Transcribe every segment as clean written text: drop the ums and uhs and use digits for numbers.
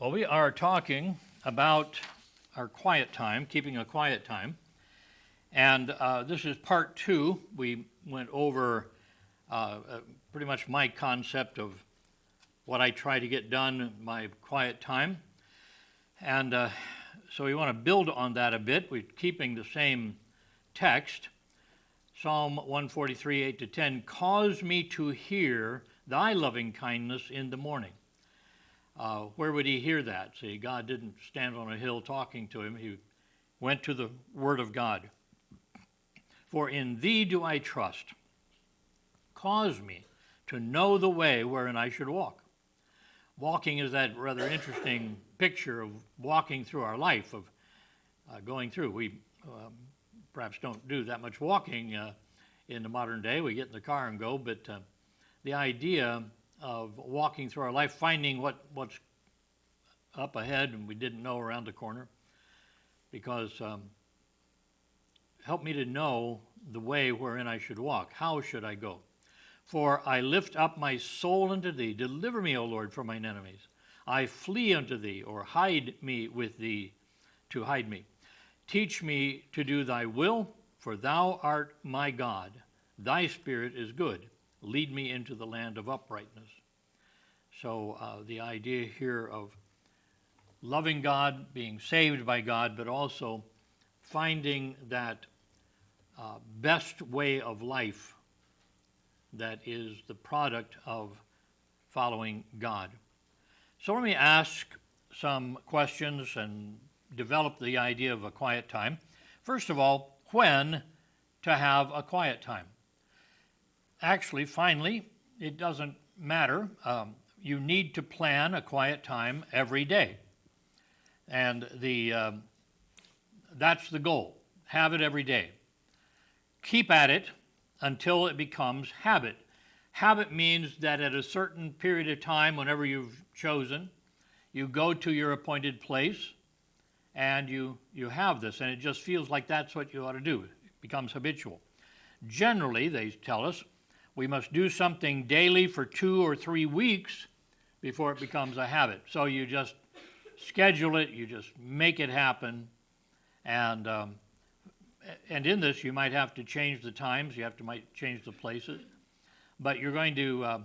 Well, we are talking about our quiet time, keeping a quiet time. And this is part two. We went over pretty much my concept of what I try to get done in my quiet time. And so we want to build on that a bit. We're keeping the same text. Psalm 143, 8 to 10, cause me to hear thy loving kindness in the morning. Where would he hear that? See, God didn't stand on a hill talking to him. He went to the Word of God. For in thee do I trust. Cause me to know the way wherein I should walk. Walking is that rather interesting picture of walking through our life, of going through. We perhaps don't do that much walking in the modern day. We get in the car and go, but the idea of walking through our life, finding what's up ahead and we didn't know around the corner, because help me to know the way wherein I should walk. How should I go? For I lift up my soul unto thee. Deliver me, O Lord, from mine enemies. I flee unto thee, or hide me with thee to hide me. Teach me to do thy will, for thou art my God. Thy spirit is good. Lead me into the land of uprightness. So the idea here of loving God, being saved by God, but also finding that best way of life that is the product of following God. So let me ask some questions and develop the idea of a quiet time. First of all, when to have a quiet time? Actually, finally, it doesn't matter. You need to plan a quiet time every day. And that's the goal. Have it every day. Keep at it until it becomes habit. Habit means that at a certain period of time, whenever you've chosen, you go to your appointed place and you have this, and it just feels like that's what you ought to do. It becomes habitual. Generally, they tell us, we must do something daily for 2 or 3 weeks before it becomes a habit. So you just schedule it, you just make it happen, and in this you might have to change the times, might change the places, but you're going to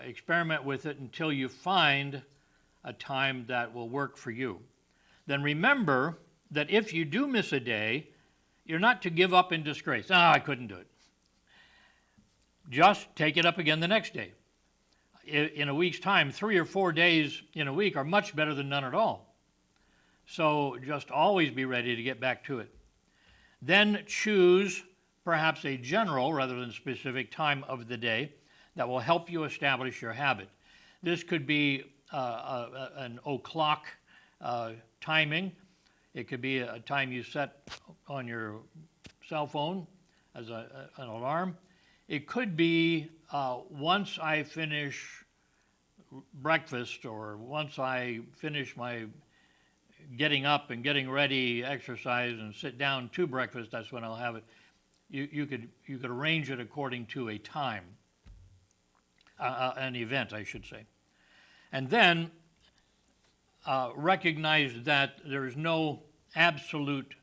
experiment with it until you find a time that will work for you. Then remember that if you do miss a day, you're not to give up in disgrace. I couldn't do it. Just take it up again the next day. In a week's time, 3 or 4 days in a week are much better than none at all. So just always be ready to get back to it. Then choose perhaps a general rather than specific time of the day that will help you establish your habit. This could be an o'clock timing. It could be a time you set on your cell phone as an alarm. It could be once I finish breakfast, or once I finish my getting up and getting ready, exercise, and sit down to breakfast, that's when I'll have it. You could arrange it according to a time, an event, I should say. And then recognize that there is no absolute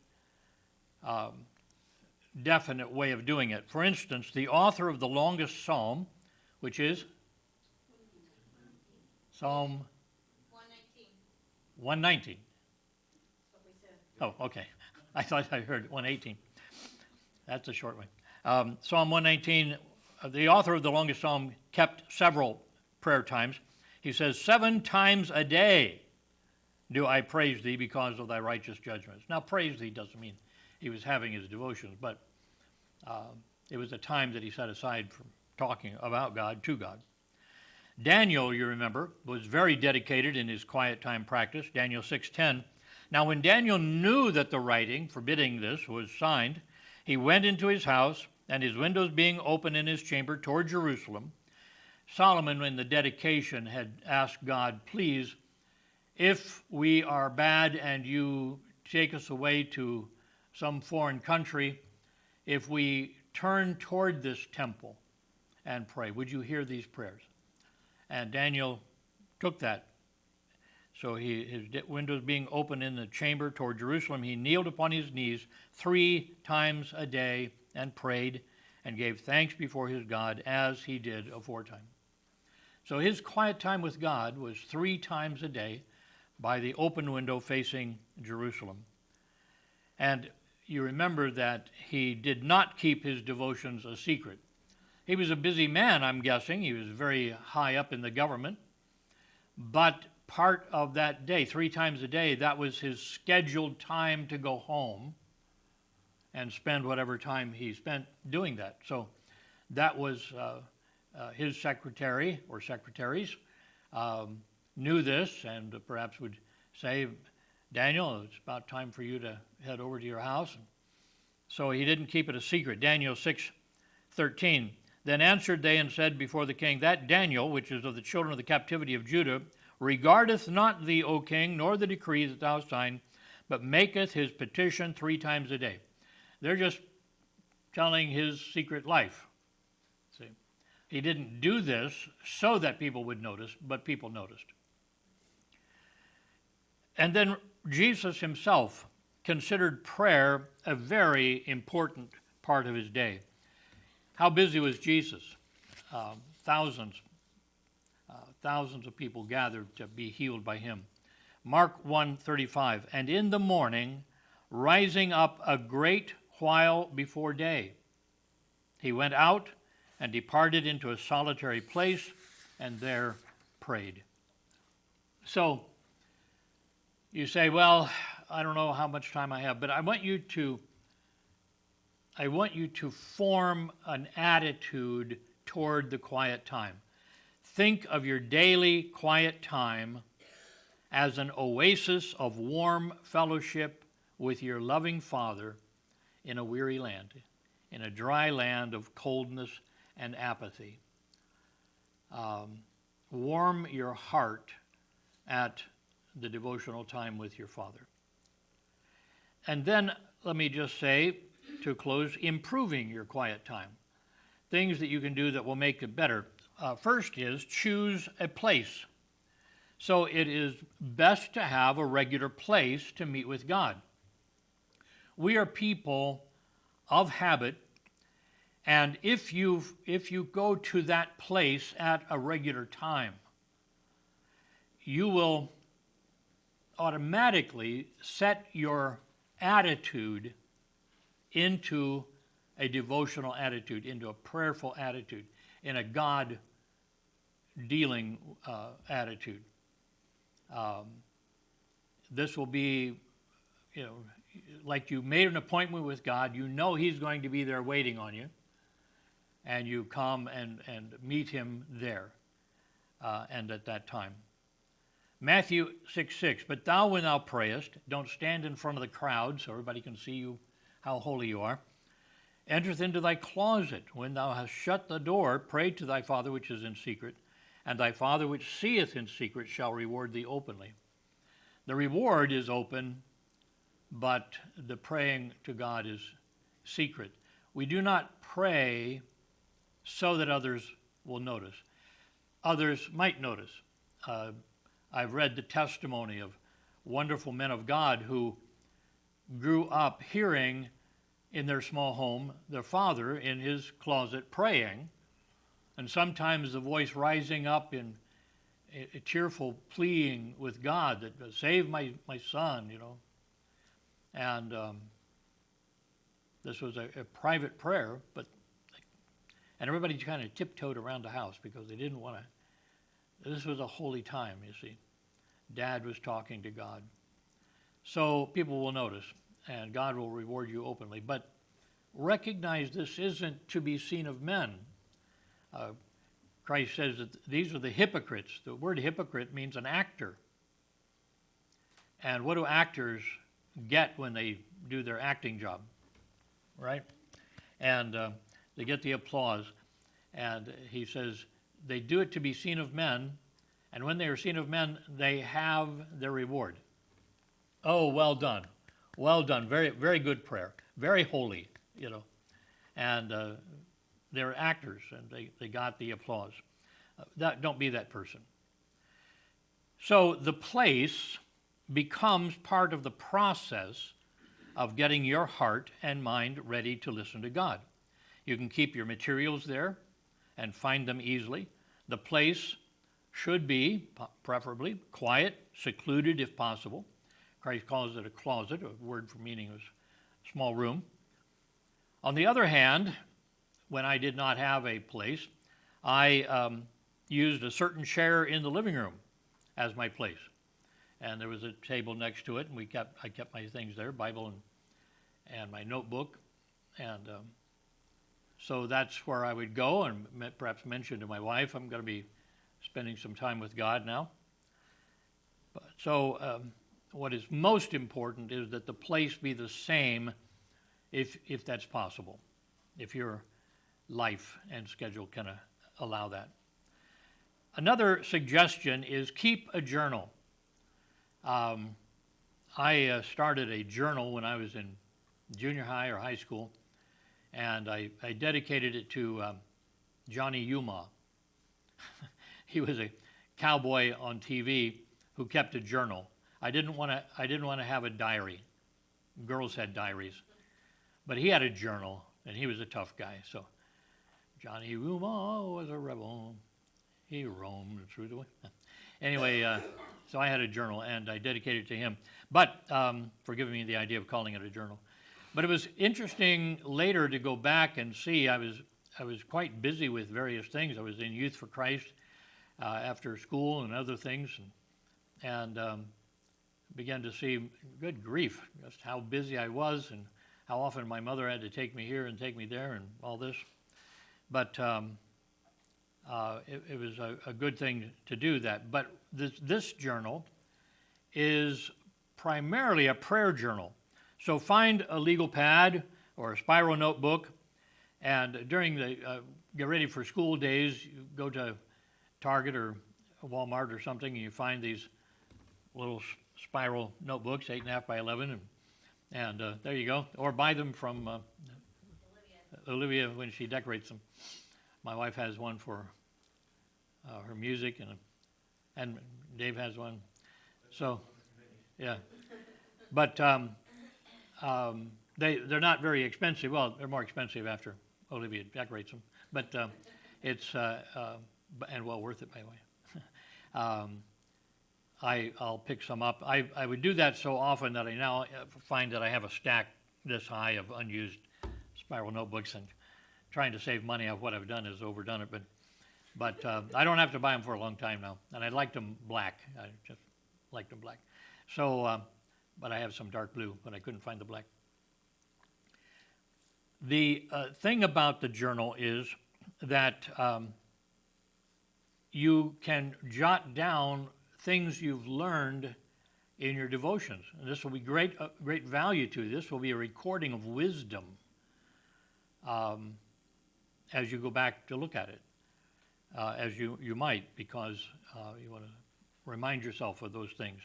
definite way of doing it. For instance, the author of the longest psalm, which is Psalm 119. Oh, okay. I thought I heard 118. That's a short one. Psalm 119, the author of the longest psalm kept several prayer times. He says, 7 times a day do I praise thee because of thy righteous judgments. Now, praise thee doesn't mean he was having his devotions, but it was a time that he set aside for talking about God to God. Daniel, you remember, was very dedicated in his quiet time practice. Daniel 6:10. Now, when Daniel knew that the writing forbidding this was signed, he went into his house, and his windows being open in his chamber toward Jerusalem, Solomon, in the dedication, had asked God, please, if we are bad and you take us away to some foreign country, if we turn toward this temple and pray, would you hear these prayers? And Daniel took that So his windows being open in the chamber toward Jerusalem, he kneeled upon his knees 3 times a day and prayed and gave thanks before his God as he did aforetime. So his quiet time with God was 3 times a day by the open window facing Jerusalem. And you remember that he did not keep his devotions a secret. He was a busy man, I'm guessing. He was very high up in the government. But part of that day, 3 times a day, that was his scheduled time to go home and spend whatever time he spent doing that. So that was his secretary or secretaries knew this and perhaps would say, Daniel, it's about time for you to head over to your house. So he didn't keep it a secret. Daniel 6:13. Then answered they and said before the king, that Daniel, which is of the children of the captivity of Judah, regardeth not thee, O king, nor the decree that thou signed, but maketh his petition 3 times a day. They're just telling his secret life. See, he didn't do this so that people would notice, but people noticed. And then Jesus himself considered prayer a very important part of his day. How busy was Jesus? Thousands of people gathered to be healed by him. Mark 1:35, and in the morning, rising up a great while before day, he went out and departed into a solitary place and there prayed. So you say, well, I don't know how much time I have, but I want you to form an attitude toward the quiet time. Think of your daily quiet time as an oasis of warm fellowship with your loving Father in a weary land, in a dry land of coldness and apathy. Warm your heart at the devotional time with your Father. And then let me just say, to close, improving your quiet time. Things that you can do that will make it better. First is choose a place. So it is best to have a regular place to meet with God. We are people of habit, and if you go to that place at a regular time, you will automatically set your attitude into a devotional attitude, into a prayerful attitude, in a God-dealing attitude. This will be, like you made an appointment with God, you know he's going to be there waiting on you, and you come and meet him there and at that time. Matthew 6:6, but thou, when thou prayest, don't stand in front of the crowd so everybody can see you, how holy you are. Entereth into thy closet. When thou hast shut the door, pray to thy Father which is in secret, and thy Father which seeth in secret shall reward thee openly. The reward is open, but the praying to God is secret. We do not pray so that others will notice. Others might notice. I've read the testimony of wonderful men of God who grew up hearing in their small home their father in his closet praying, and sometimes the voice rising up in a tearful pleading with God that save my son, And this was a private prayer, and everybody kind of tiptoed around the house because they didn't want to. This was a holy time, you see. Dad was talking to God. So people will notice, and God will reward you openly. But recognize this isn't to be seen of men. Christ says that these are the hypocrites. The word hypocrite means an actor. And what do actors get when they do their acting job? Right? And they get the applause. And he says, they do it to be seen of men, and when they are seen of men, they have their reward. Oh, well done. Well done. Very, very good prayer. Very holy, And they're actors, and they got the applause. Don't be that person. So the place becomes part of the process of getting your heart and mind ready to listen to God. You can keep your materials there and find them easily. The place should be, preferably, quiet, secluded if possible. Christ calls it a closet, a word for meaning is small room. On the other hand, when I did not have a place, I used a certain chair in the living room as my place. And there was a table next to it, and I kept my things there, Bible and my notebook. And so that's where I would go, and perhaps mention to my wife, I'm going to be spending some time with God now. So what is most important is that the place be the same if that's possible, if your life and schedule can allow that. Another suggestion is keep a journal. I started a journal when I was in junior high or high school, and I dedicated it to Johnny Yuma. He was a cowboy on TV who kept a journal. I didn't want to have a diary. Girls had diaries, but he had a journal, and he was a tough guy. So Johnny Yuma was a rebel. He roamed through the way. Anyway, so I had a journal, and I dedicated it to him. But for giving me the idea of calling it a journal. But it was interesting later to go back and see. I was quite busy with various things. I was in Youth for Christ after school and other things, and began to see, good grief, just how busy I was and how often my mother had to take me here and take me there and all this. But it was a good thing to do that. But this journal is primarily a prayer journal. So find a legal pad or a spiral notebook, and during the get ready for school days, you go to Target or Walmart or something, and you find these little spiral notebooks, 8.5 by 11, and there you go. Or buy them from Olivia when she decorates them. My wife has one for her music, and Dave has one. So, yeah. But they're not very expensive. Well, they're more expensive after Olivia decorates them. But it's and well worth it, by the way. I'll pick some up. I would do that so often that I now find that I have a stack this high of unused spiral notebooks, and trying to save money of what I've done is overdone it. But I don't have to buy them for a long time now, and I liked them black. I just liked them black. So, but I have some dark blue, but I couldn't find the black. The thing about the journal is that you can jot down things you've learned in your devotions. And this will be great value to you. This will be a recording of wisdom as you go back to look at it, as you might, because you want to remind yourself of those things.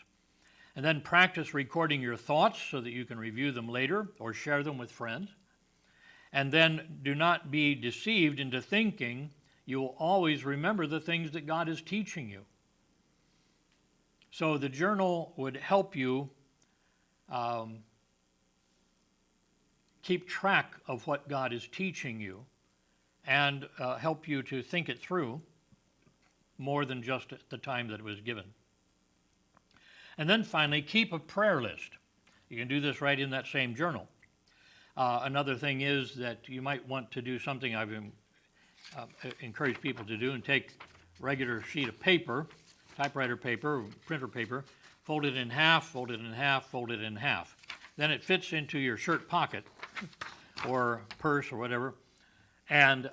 And then practice recording your thoughts so that you can review them later or share them with friends. And then do not be deceived into thinking you will always remember the things that God is teaching you. So the journal would help you keep track of what God is teaching you and help you to think it through more than just at the time that it was given. And then finally, keep a prayer list. You can do this right in that same journal. Another thing is that you might want to do something I've encouraged people to do, and take regular sheet of paper, typewriter paper, printer paper, fold it in half, fold it in half, fold it in half. Then it fits into your shirt pocket or purse or whatever, and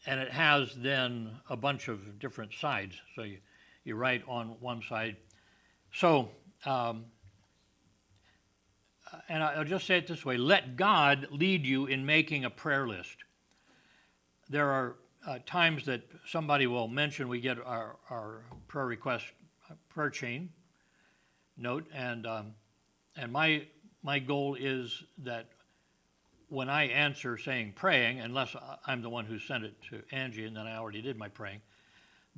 it has then a bunch of different sides. So you write on one side. So, and I'll just say it this way, let God lead you in making a prayer list. There are times that somebody will mention, we get our prayer request, prayer chain note, and my goal is that when I answer saying praying, unless I'm the one who sent it to Angie and then I already did my praying,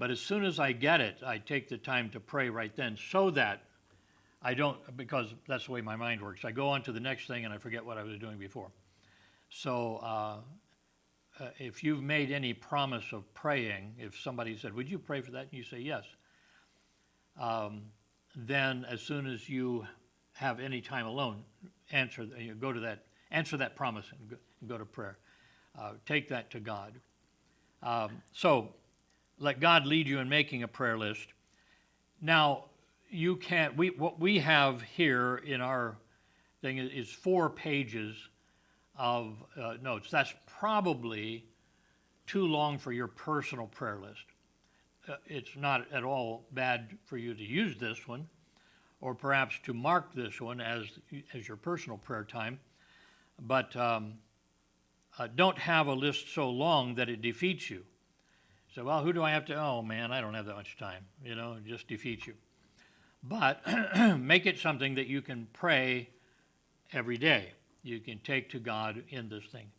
But as soon as I get it, I take the time to pray right then so that I don't, because that's the way my mind works. I go on to the next thing and I forget what I was doing before. So if you've made any promise of praying, if somebody said, would you pray for that? And you say yes. Then as soon as you have any time alone, answer that promise and go to prayer. Take that to God. So let God lead you in making a prayer list. Now, you can't, what we have here in our thing is 4 pages of notes. That's probably too long for your personal prayer list. It's not at all bad for you to use this one, or perhaps to mark this one as your personal prayer time, but don't have a list so long that it defeats you. So, well, who do I have to? Oh man, I don't have that much time. It just defeats you. But make it something that you can pray every day. You can take to God in this thing.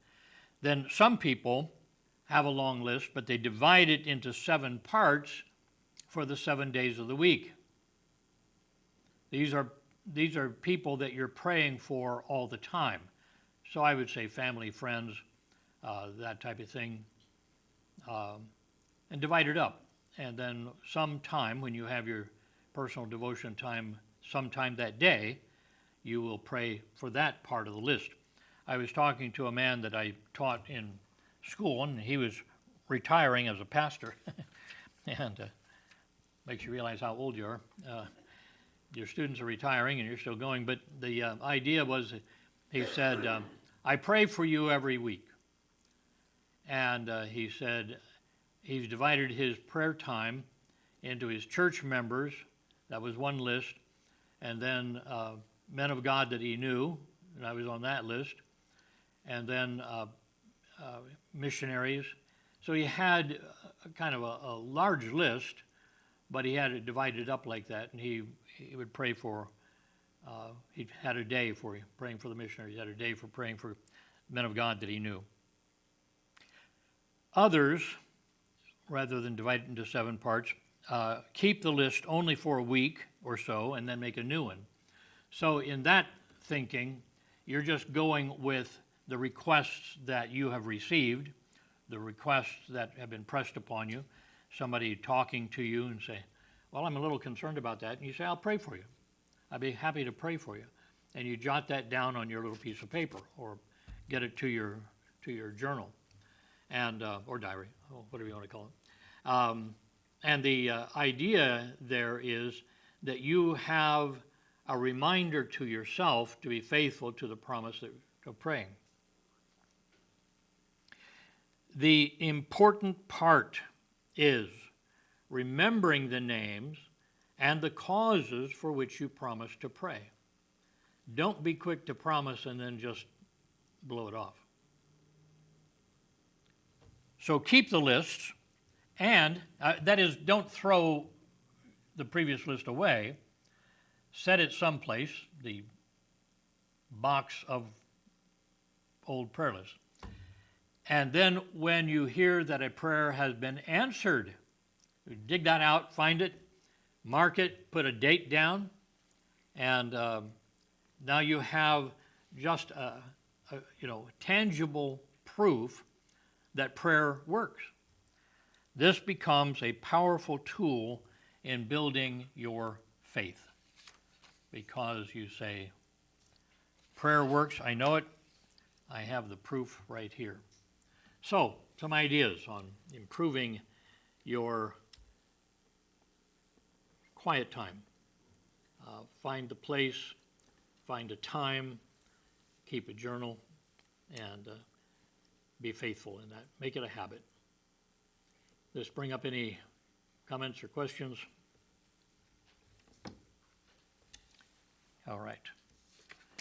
Then some people have a long list, but they divide it into 7 parts for the 7 days of the week. These are people that you're praying for all the time. So I would say family, friends, that type of thing, and divide it up. And then sometime when you have your personal devotion time, sometime that day, you will pray for that part of the list. I was talking to a man that I taught in school, and he was retiring as a pastor. And makes you realize how old you are. Your students are retiring and you're still going, but the idea was, he said, I pray for you every week. And he said he's divided his prayer time into his church members. That was one list. And then men of God that he knew, and I was on that list. And then missionaries. So he had kind of a large list, but he had it divided up like that. And he would pray for, he had a day for praying for the missionaries. He had a day for praying for men of God that he knew. Others, rather than divide it into 7 parts, keep the list only for a week or so and then make a new one. So in that thinking, you're just going with the requests that you have received, the requests that have been pressed upon you, somebody talking to you and say, well, I'm a little concerned about that. And you say, I'll pray for you. I'd be happy to pray for you. And you jot that down on your little piece of paper or get it to your journal and or diary, whatever you want to call it. And the idea there is that you have a reminder to yourself to be faithful to the promise of praying. The important part is remembering the names and the causes for which you promise to pray. Don't be quick to promise and then just blow it off. So keep the lists, and that is, don't throw the previous list away. Set it someplace, the box of old prayer lists. And then when you hear that a prayer has been answered, dig that out, find it, mark it, put a date down, and now you have just a tangible proof that prayer works. This becomes a powerful tool in building your faith because you say, prayer works, I know it, I have the proof right here. So, some ideas on improving your quiet time. Find the place, find a time, keep a journal, and be faithful in that. Make it a habit. Does this bring up any comments or questions? All right.